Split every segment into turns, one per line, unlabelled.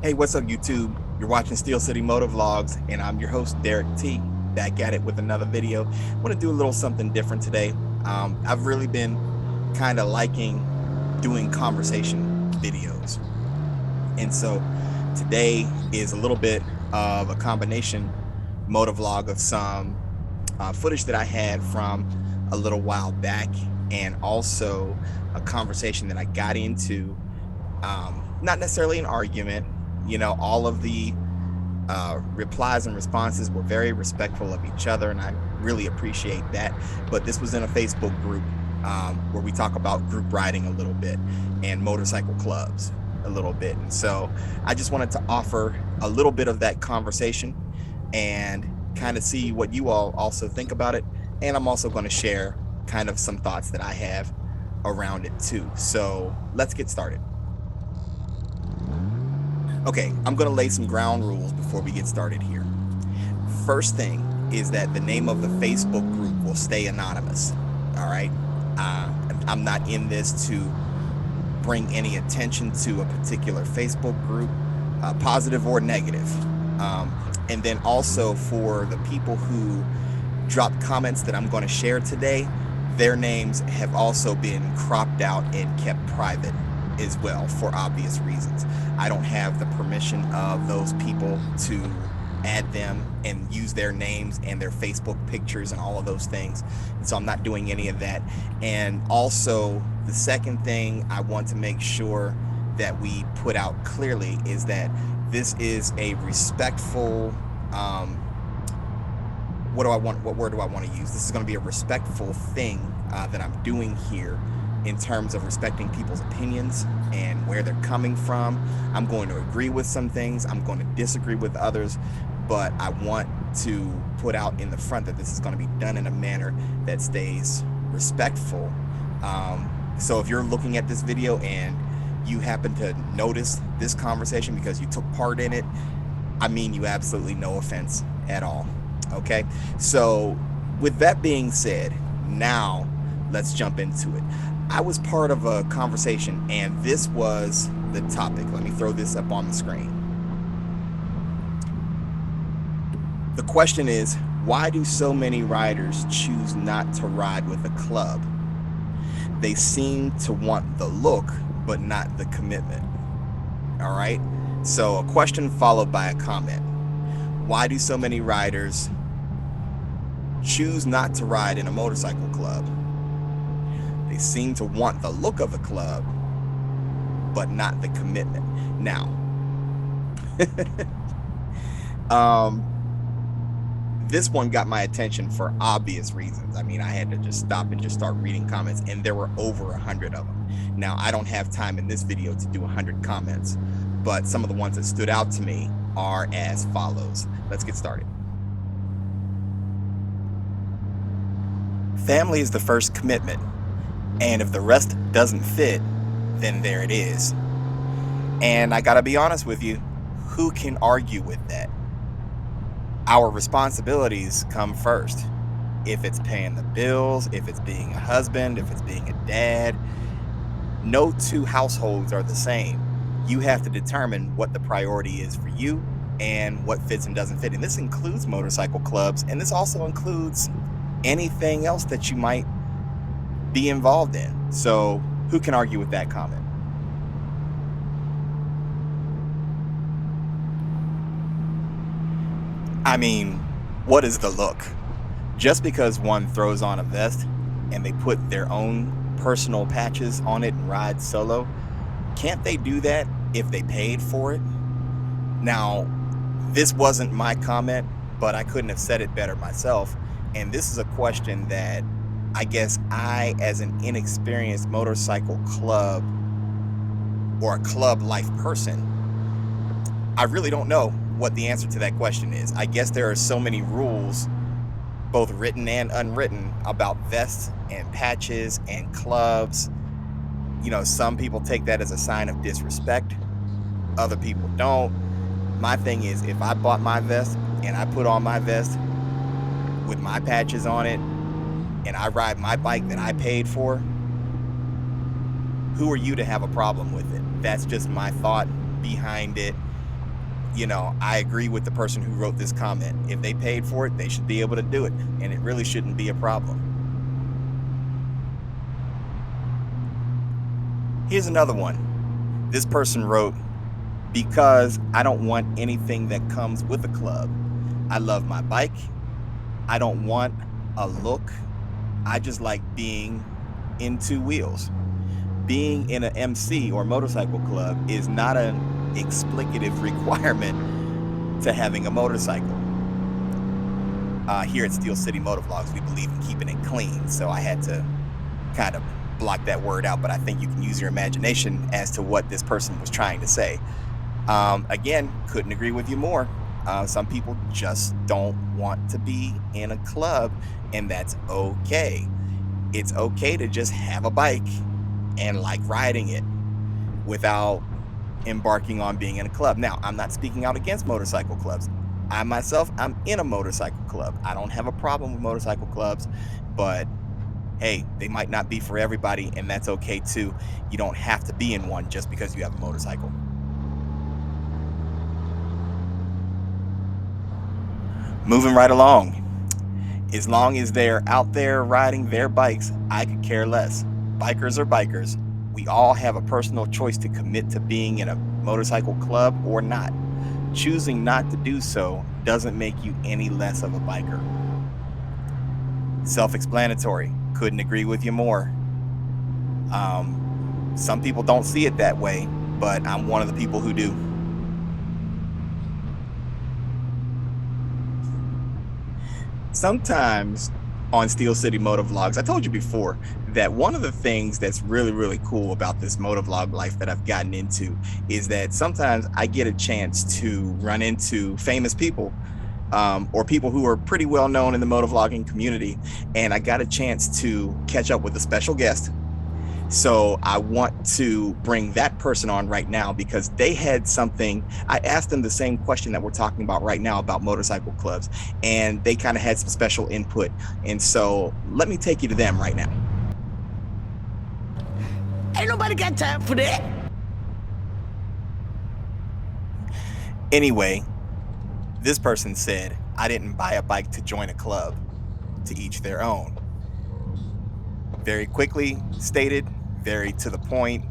Hey, what's up, YouTube? You're watching Steel City Motovlogs, and I'm your host, Derrick T, back at it with another video. I want to do a little something different today. I've really been kind of liking doing conversation videos. And so today is a little bit of a combination motovlog of some footage that I had from a little while back, and also a conversation that I got into, not necessarily an argument. All of the replies and responses were very respectful of each other, and I really appreciate that. But this was in a Facebook group where we talk about group riding a little bit and motorcycle clubs a little bit. And so I just wanted to offer a little bit of that conversation and kind of see what you all also think about it. And I'm also going to share kind of some thoughts that I have around it too. So let's get started. Okay, I'm going to lay some ground rules before we get started here. First thing is that the name of the Facebook group will stay anonymous. All right. I'm not in this to bring any attention to a particular Facebook group, positive or negative. And then also for the people who dropped comments that I'm going to share today, their names have also been cropped out and kept private as well, for obvious reasons. I don't have the permission of those people to add them and use their names and their Facebook pictures and all of those things. And so I'm not doing any of that. And also, the second thing I want to make sure that we put out clearly is that this is a respectful, what word do I want to use? This is going to be a respectful thing that I'm doing here, in terms of respecting people's opinions and where they're coming from. I'm going to agree with some things, I'm going to disagree with others, but I want to put out in the front that this is going to be done in a manner that stays respectful. So if you're looking at this video and you happen to notice this conversation because you took part in it, I mean you absolutely no offense at all. Okay, so with that being said, now let's jump into it. I was part of a conversation, and this was the topic. Let me throw this up on the screen. The question is, why do so many riders choose not to ride with a club? They seem to want the look, but not the commitment. All right? So a question followed by a comment. Why do so many riders choose not to ride in a motorcycle club? They seem to want the look of the club, but not the commitment. Now, this one got my attention for obvious reasons. I mean, I had to just stop and just start reading comments, and there were over 100 of them. Now, I don't have time in this video to do 100 comments, but some of the ones that stood out to me are as follows. Let's get started. Family is the first commitment. And if the rest doesn't fit, then there it is. And I gotta be honest with you, who can argue with that? Our responsibilities come first. If it's paying the bills, if it's being a husband, if it's being a dad, no two households are the same. You have to determine what the priority is for you and what fits and doesn't fit. And this includes motorcycle clubs, and this also includes anything else that you might be involved in. So who can argue with that comment? I mean, what is the look? Just because one throws on a vest and they put their own personal patches on it and ride solo, can't they do that if they paid for it? Now, this wasn't my comment, but I couldn't have said it better myself. And this is a question that I guess I, as an inexperienced motorcycle club or a club life person, I really don't know what the answer to that question is. I guess there are so many rules, both written and unwritten, about vests and patches and clubs. You know, some people take that as a sign of disrespect. Other people don't. My thing is, if I bought my vest and I put on my vest with my patches on it, and I ride my bike that I paid for, who are you to have a problem with it? That's just my thought behind it. I agree with the person who wrote this comment. If they paid for it, they should be able to do it, and it really shouldn't be a problem. Here's another one. This person wrote, because I don't want anything that comes with a club. I love my bike. I don't want a look. I just like being in two wheels. Being in an MC or motorcycle club is not an explicative requirement to having a motorcycle. Here at Steel City Motovlogs, we believe in keeping it clean, so I had to kind of block that word out, but I think you can use your imagination as to what this person was trying to say. Again, couldn't agree with you more. Some people just don't want to be in a club, and that's okay. It's okay to just have a bike and like riding it without embarking on being in a club. Now, I'm not speaking out against motorcycle clubs. I myself, I'm in a motorcycle club. I don't have a problem with motorcycle clubs, but hey, they might not be for everybody, and that's okay too. You don't have to be in one just because you have a motorcycle. Moving right along. As long as they're out there riding their bikes, I could care less. Bikers are bikers. We all have a personal choice to commit to being in a motorcycle club or not. Choosing not to do so doesn't make you any less of a biker. Self-explanatory. Couldn't agree with you more. Some people don't see it that way, but I'm one of the people who do. Sometimes on Steel City Motovlogs, I told you before that one of the things that's really, really cool about this motovlog life that I've gotten into is that sometimes I get a chance to run into famous people, or people who are pretty well known in the motovlogging community, and I got a chance to catch up with a special guest. So I want to bring that person on right now because they had something. I asked them the same question that we're talking about right now about motorcycle clubs, and they kind of had some special input. And so let me take you to them right now.
Ain't nobody got time for that.
Anyway, this person said, I didn't buy a bike to join a club. To each their own. Very quickly stated, very to the point.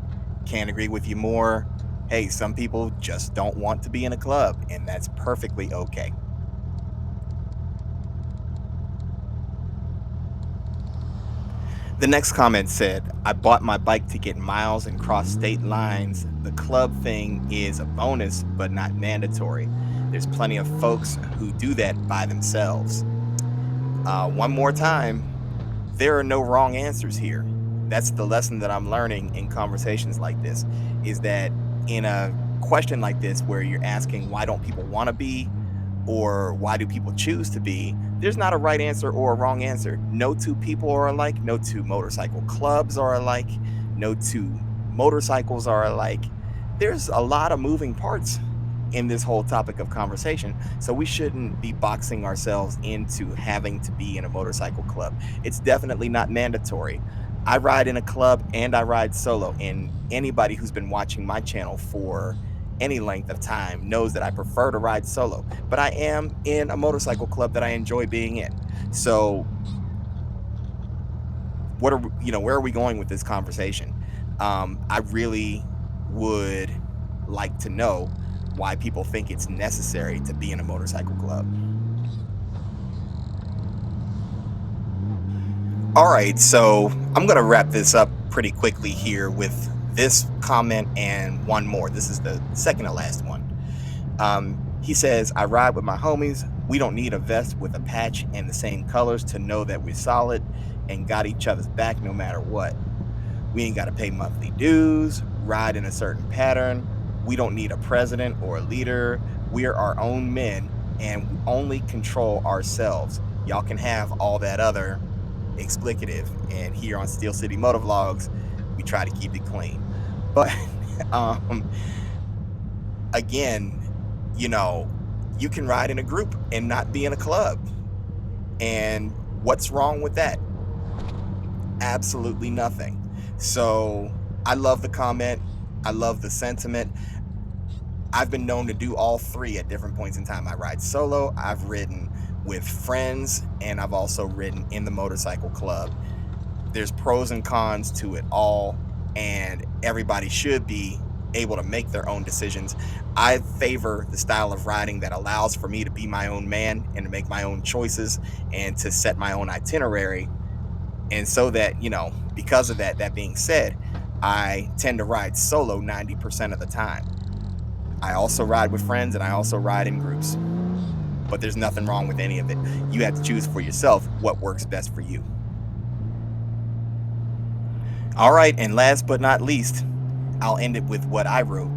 Can't agree with you more. Hey, some people just don't want to be in a club, and that's perfectly okay. The next comment said, I bought my bike to get miles and cross state lines. The club thing is a bonus, but not mandatory. There's plenty of folks who do that by themselves. One more time, there are no wrong answers here. That's the lesson that I'm learning in conversations like this, is that in a question like this where you're asking why don't people want to be or why do people choose to be, there's not a right answer or a wrong answer. No two people are alike. No two motorcycle clubs are alike. No two motorcycles are alike. There's a lot of moving parts in this whole topic of conversation. So we shouldn't be boxing ourselves into having to be in a motorcycle club. It's definitely not mandatory. I ride in a club and I ride solo, and anybody who's been watching my channel for any length of time knows that I prefer to ride solo, but I am in a motorcycle club that I enjoy being in. So where are we going with this conversation? I really would like to know why people think it's necessary to be in a motorcycle club. All right, so I'm going to wrap this up pretty quickly here with this comment and one more. This is the second to last one. He says, I ride with my homies. We don't need a vest with a patch and the same colors to know that we're solid and got each other's back no matter what. We ain't got to pay monthly dues, ride in a certain pattern. We don't need a president or a leader. We're our own men and we only control ourselves. Y'all can have all that other explicative. And here on Steel City Motovlogs, we try to keep it clean. But again, you can ride in a group and not be in a club. And what's wrong with that? Absolutely nothing. So I love the comment. I love the sentiment. I've been known to do all three at different points in time. I ride solo, I've ridden with friends, and I've also ridden in the motorcycle club. There's pros and cons to it all, and everybody should be able to make their own decisions. I favor the style of riding that allows for me to be my own man and to make my own choices and to set my own itinerary. And so that, because of that, that being said, I tend to ride solo 90% of the time. I also ride with friends and I also ride in groups, but there's nothing wrong with any of it. You have to choose for yourself what works best for you. All right, and last but not least, I'll end it with what I wrote,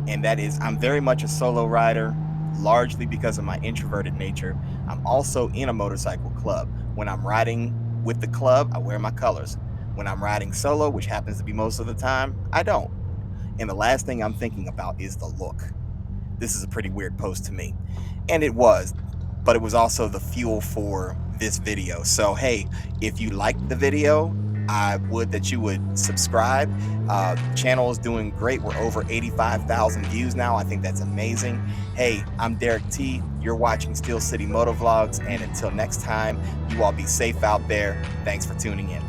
and that is I'm very much a solo rider, largely because of my introverted nature. I'm also in a motorcycle club. When I'm riding with the club, I wear my colors. When I'm riding solo, which happens to be most of the time, I don't. And the last thing I'm thinking about is the look. This is a pretty weird post to me. And it was, but it was also the fuel for this video. So, hey, if you liked the video, I would that you would subscribe. Channel is doing great. We're over 85,000 views now. I think that's amazing. Hey, I'm Derrick T. You're watching Steel City Motovlogs. And until next time, you all be safe out there. Thanks for tuning in.